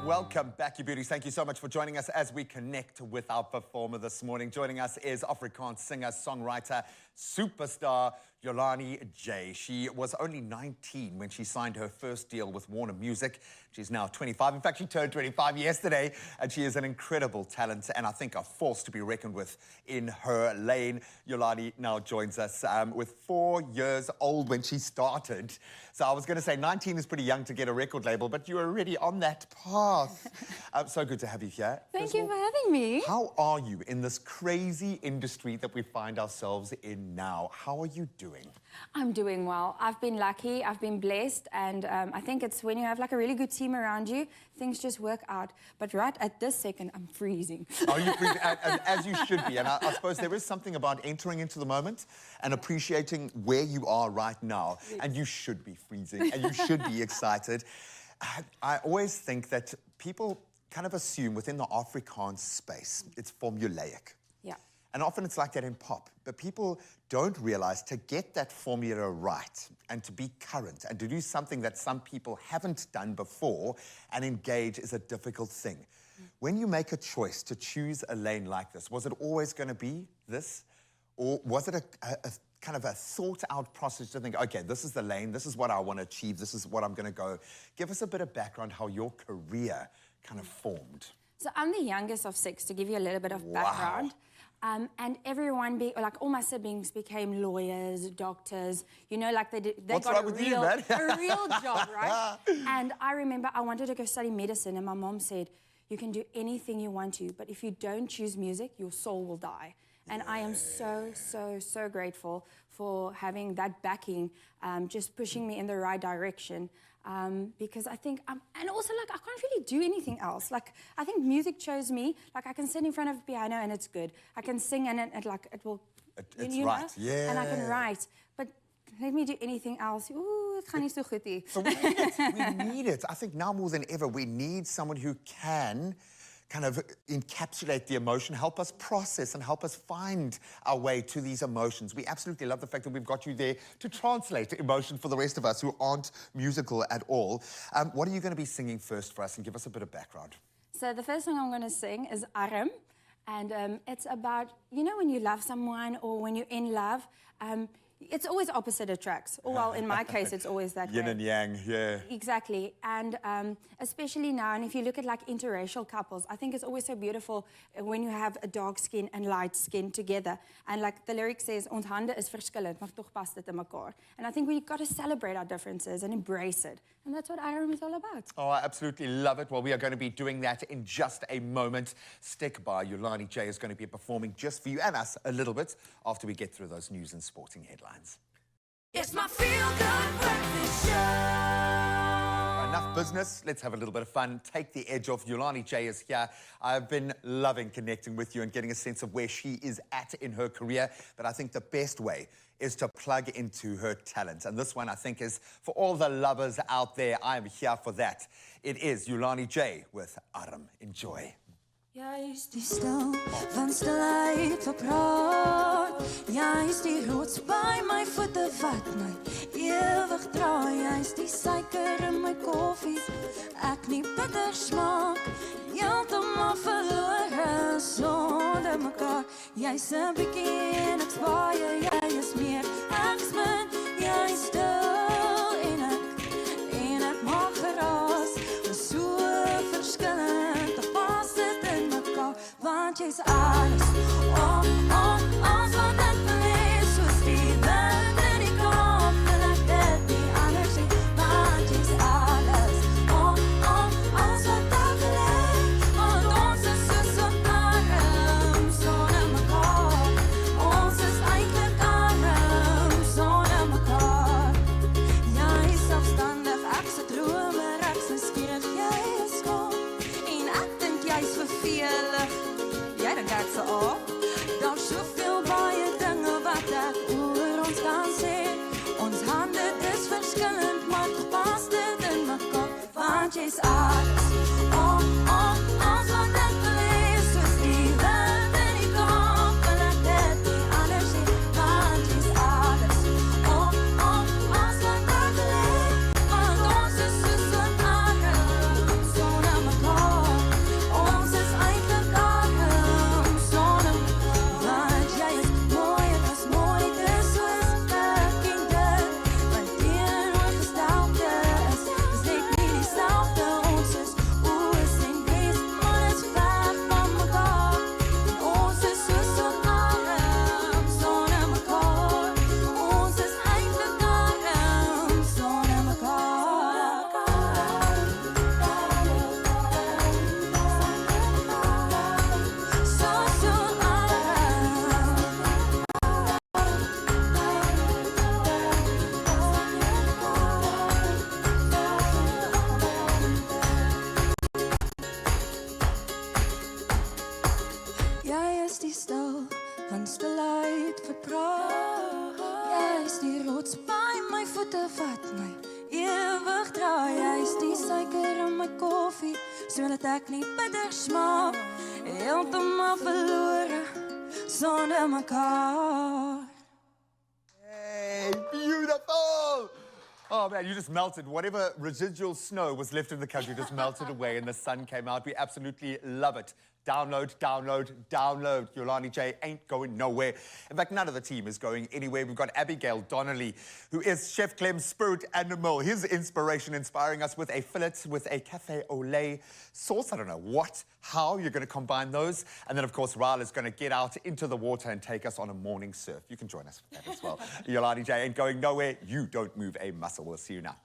Welcome back, you beauties. Thank you so much for joining us as we connect with our performer this morning. Joining us is Afrikaans singer, songwriter, superstar Julanie J. She was only 19 when she signed her first deal with Warner Music. She's now 25. In fact, she turned 25 yesterday, and she is an incredible talent and I think a force to be reckoned with in her lane. Julanie now joins us with 4 years old when she started. So I was going to say 19 is pretty young to get a record label, but you're already on that path. So good to have you here. Thank you for having me. How are you in this crazy industry that we find ourselves in now? How are you doing? I'm doing well. I've been lucky, I've been blessed, and I think it's when you have like a really good team around you, things just work out. But right at this second, I'm freezing. Are you freezing? And as you should be. And I suppose there is something about entering into the moment and appreciating where you are right now. Yes. And you should be freezing, and you should be excited. I always think that people kind of assume within the Afrikaans space, it's formulaic. Yeah. And often it's like that in pop. But people don't realize to get that formula right and to be current and to do something that some people haven't done before and engage is a difficult thing. When you make a choice to choose a lane like this, was it always going to be this? Or was it a kind of a thought-out process to think, okay, this is the lane, this is what I want to achieve, this is what I'm going to go. Give us a bit of background how your career kind of formed. So I'm the youngest of 6, to give you a little bit of background. And everyone, like all my siblings became lawyers, doctors, you know, like they got a real job, right? And I remember I wanted to go study medicine and my mom said, you can do anything you want to, but if you don't choose music, your soul will die. And I am so grateful for having that backing, just pushing me in the right direction. Because I think, and also like I can't really do anything else. Like I think music chose me. Like I can sit in front of a piano and it's good. I can sing and it will. It's right, yeah. And I can write, but let me do anything else. Ooh, het gaan nie so goed nie. So we need it. We need it. I think now more than ever, we need someone who can kind of encapsulate the emotion, help us process and help us find our way to these emotions. We absolutely love the fact that we've got you there to translate emotion for the rest of us who aren't musical at all. What are you going to be singing first for us, and give us a bit of background? So the first song I'm going to sing is Arm, and it's about, you know, when you love someone or when you're in love, it's always opposite attracts. Or well, in my case, it's always that Yin way. and yang, yeah. Exactly. And especially now, and if you look at like interracial couples, I think it's always so beautiful when you have a dark skin and light skin together. And like the lyric says, ons hande is verskillend, maar toch pas dit in mekaar. And I think we've got to celebrate our differences and embrace it. And that's what Iron is all about. Oh, I absolutely love it. Well, we are going to be doing that in just a moment. Stick by. Julanie J is going to be performing just for you and us a little bit after we get through those news and sporting headlines. It's my feel-good breakfast show. Enough business. Let's have a little bit of fun. Take the edge off. Julanie J is here. I've been loving connecting with you and getting a sense of where she is at in her career. But I think the best way is to plug into her talent. And this one, I think, is for all the lovers out there. I am here for that. It is Julanie J with Arm. Enjoy. Juist die stil van stilheid op raad. Juist die rots by my voete wat my ewig draai. Juist die suiker in my koffie, ek nie bitter smaak. Heeltemal verlore sonder mekaar. Jy's 'n bietjie en ek's baie, jy is meer, ek's min. Jy's stil en ek maak geraas. Ons so verskillend, toch pas dit in mekaar. Want jy's alles, alles wat ek beleef, soos die wind in die kop, wil ek dit nie anders sien. Want jy's alles, alles wat ek beleef, want ons is soos 'n arm sonder mekaar. Ons is eintlik arm sonder mekaar. Jy is selfstandig, ek se dromer, ek se skieurig, jy is skoon. En ek dink jy's vervelig. Jy dink ek se op. Daar's soveel baie dinge wat ek oor ons kan sê. Ons hande is verskillend, maar toch pas dit in mekaar. Want jy's alles, alles wat ek beleef, soos die wind in die kop, wil ek dit nie anders sien. Want jy's alles, alles wat ek beleef, want my koffie, sodat ek nie bitter smaak. Heeltemal verlore, sonder mekaar. Hey, beautiful! Oh man, you just melted. Whatever residual snow was left in the country just melted away and the sun came out. We absolutely love it. Download, download, download. Julanie J ain't going nowhere. In fact, none of the team is going anywhere. We've got Abigail Donnelly, who is Chef Clem's spirit animal. His inspiration, inspiring us with a fillet, with a cafe au lait sauce. I don't know what, how you're going to combine those. And then, of course, Raal is going to get out into the water and take us on a morning surf. You can join us for that as well. Julanie J ain't going nowhere. You don't move a muscle. We'll see you now.